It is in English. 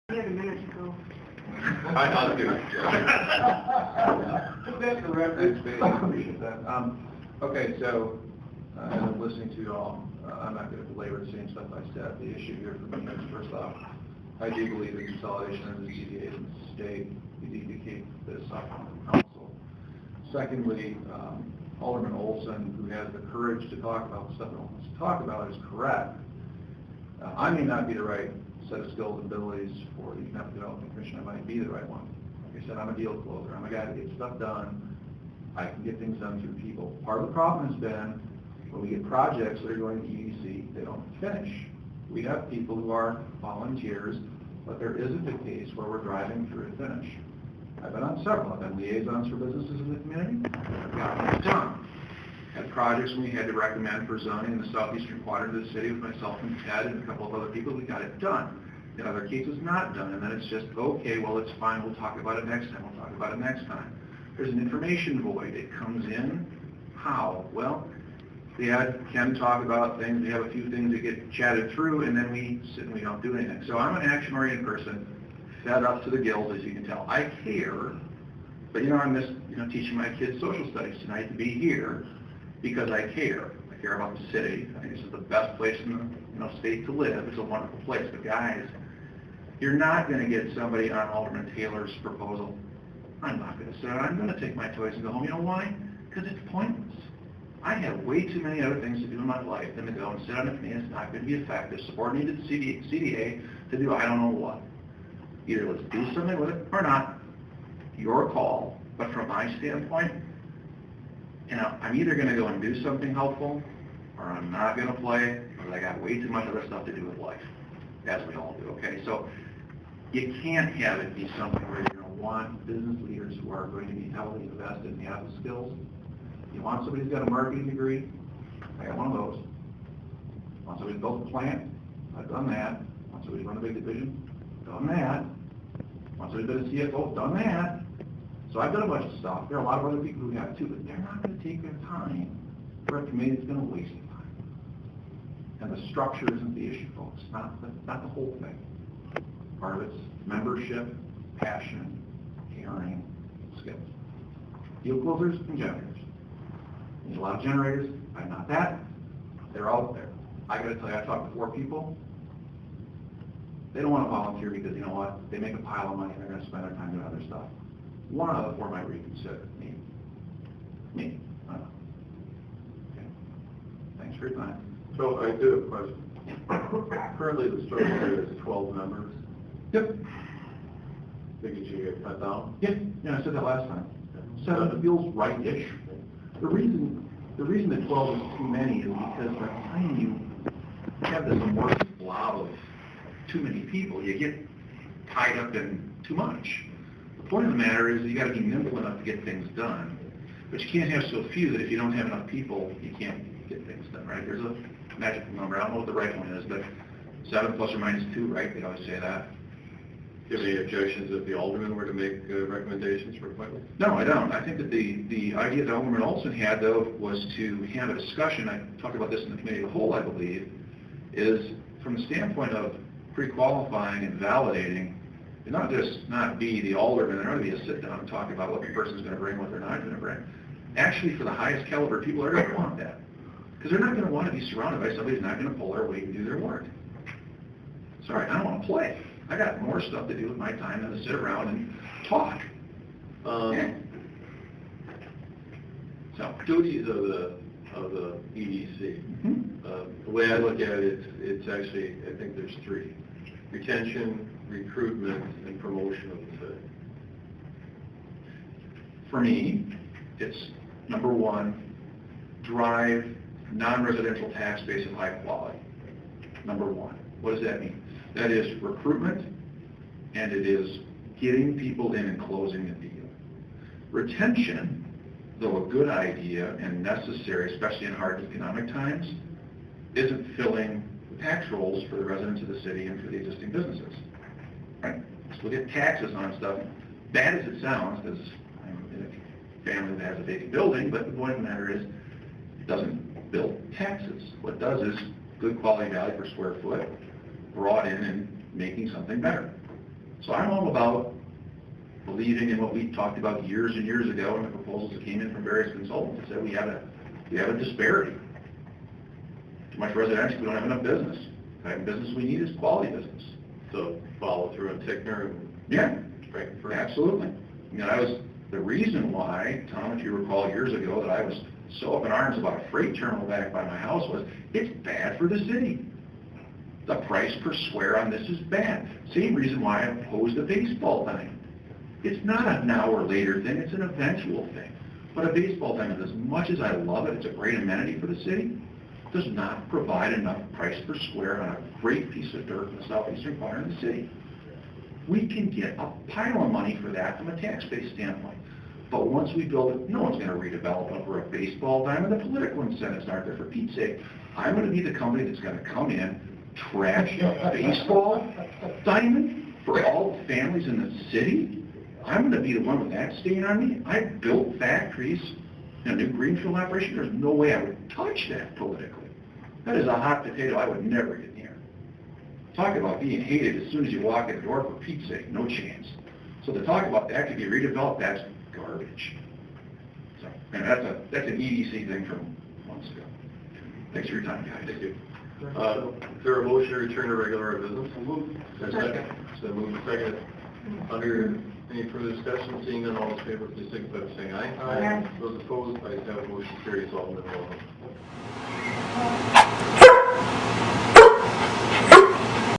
Yeah, a minute ago. I'll do it. That's the reference, I appreciate that. Okay, so, listening to you all, I'm not going to belabor the same stuff I said. The issue here for me is, first off, I do believe in consolidation of the CDAs in the state. We need to keep this up on the council. Secondly, Alderman Olson, who has the courage to talk about the stuff he wants to talk about, is correct. I may not be the right set of skills and abilities for the Economic Development Commission. I might be the right one. Like I said, I'm a deal closer. I'm a guy that gets stuff done. I can get things done through people. Part of the problem has been when we get projects that are going to EDC, they don't finish. We have people who are volunteers, but there isn't a case where we're driving through to finish. I've been on several. I've been liaisons for businesses in the community. I've gotten it done. Had projects we had to recommend for zoning in the southeastern quadrant of the city with myself and Ted and a couple of other people. We got it done. In other cases, not done. And then it's just, okay, well, it's fine. We'll talk about it next time. We'll talk about it next time. There's an information void. It comes in. How? Well, we can talk about things. We have a few things that get chatted through, and then we sit and we don't do anything. So I'm an action-oriented person, fed up to the gills, as you can tell. I care, but I'm just teaching my kids social studies tonight to be here because I care. I care about the city. I think this is the best place in the state to live. It's a wonderful place. But guys, you're not going to get somebody on Alderman Taylor's proposal. I'm not going to sit. I'm going to take my toys and go home. You know why? Because it's pointless. I have way too many other things to do in my life than to go and sit on a committee. It's not going to be effective. Subordinated to CDA to do I don't know what. Either let's do something with it or not. Your call. But from my standpoint, I'm either going to go and do something helpful, or I'm not going to play, because I got way too much other stuff to do with life, as we all do, okay? So you can't have it be something where you're going to want business leaders who are going to be heavily invested in the office skills. You want somebody who's got a marketing degree? I got one of those. Want somebody to build a plant? I've done that. Want somebody to run a big division? Done that. Want somebody to be a CFO? Done that. So I've done a bunch of stuff. There are a lot of other people who have too, but they're not going to take their time for a committee that's going to waste their time. And the structure isn't the issue, folks. Not the whole thing. Part of it's membership, passion, caring, skills. Deal closers and generators. You need a lot of generators. I'm not that. They're out there. I got to tell you, I talked to 4 people. They don't want to volunteer because, you know what? They make a pile of money and they're going to spend their time doing other stuff. One out of the 4 might reconsider. Me. Okay. Thanks for your time. So I do have a question. Currently the structure is 12 members. Yep. Think you should get cut down? Yeah, I said that last time. 7 feels right-ish. The reason that 12 is too many is because by the time you have this amorphous blob of too many people, you get tied up in too much. The point of the matter is you got to be nimble enough to get things done, but you can't have so few that if you don't have enough people, you can't get things done, right? There's a magical number. I don't know what the right one is, but 7 plus or minus 2, right? They always say that. Do you have any objections if the alderman were to make recommendations for appointments? No, I don't. I think that the idea that Alderman Olson had, though, was to have a discussion. I talked about this in the committee of the whole, I believe, is from the standpoint of pre-qualifying and validating, and not just not be the alderman. There ought to be a sit-down and talk about what the person's going to bring, what they're not going to bring. Actually, for the highest caliber people, are going to want that. Because they're not going to want to be surrounded by somebody who's not going to pull their weight and do their work. Sorry, I don't want to play. I got more stuff to do with my time than to sit around and talk. So duties of the EDC. The way I look at it, it's actually, I think there's 3: retention, recruitment, and promotion of the city. For me, it's number 1, drive non-residential tax base of high quality. Number 1. What does that mean? That is recruitment, and it is getting people in and closing the deal. Retention, though a good idea and necessary, especially in hard economic times, isn't filling the tax rolls for the residents of the city and for the existing businesses. Right? Let's look at taxes on stuff. Bad as it sounds, because I'm in a family that has a vacant building, but the point of the matter is it doesn't build taxes. What it does is good quality value per square foot brought in and making something better. So I'm all about believing in what we talked about years and years ago in the proposals that came in from various consultants that said we have a disparity. Too much residential, we don't have enough business. The type of business we need is quality business. So follow through on Tickner and Yeah, Frankfurt. absolutely. I mean, the reason why, Tom, if you recall years ago, that I was so up in arms about a freight terminal back by my house was, it's bad for the city. The price per square on this is bad. Same reason why I opposed the baseball diamond. It's not a now or later thing, it's an eventual thing. But a baseball diamond, as much as I love it, it's a great amenity for the city, does not provide enough price per square on a great piece of dirt in the southeastern corner of the city. We can get a pile of money for that from a tax-based standpoint. But once we build it, no one's going to redevelop over a baseball diamond. The political incentives aren't there, for Pete's sake. I'm going to be the company that's going to come in, trash a baseball diamond for all the families in the city. I'm going to be the one with that stain on me. I built factories in a new greenfield operation. There's no way I would touch that politically. That is a hot potato I would never get near. Talk about being hated as soon as you walk in the door, for Pete's sake, no chance. So to talk about that could be redeveloped, that's garbage. So, and that's an EDC thing from months ago. Thanks for your time, guys. Thank you. Is there a motion to return to regular business? Second. So move to second. Under any further discussion, seeing none, all in favor, please signify by saying aye. Aye. Those opposed, ayes have it, motion carries. Alderman Rowe.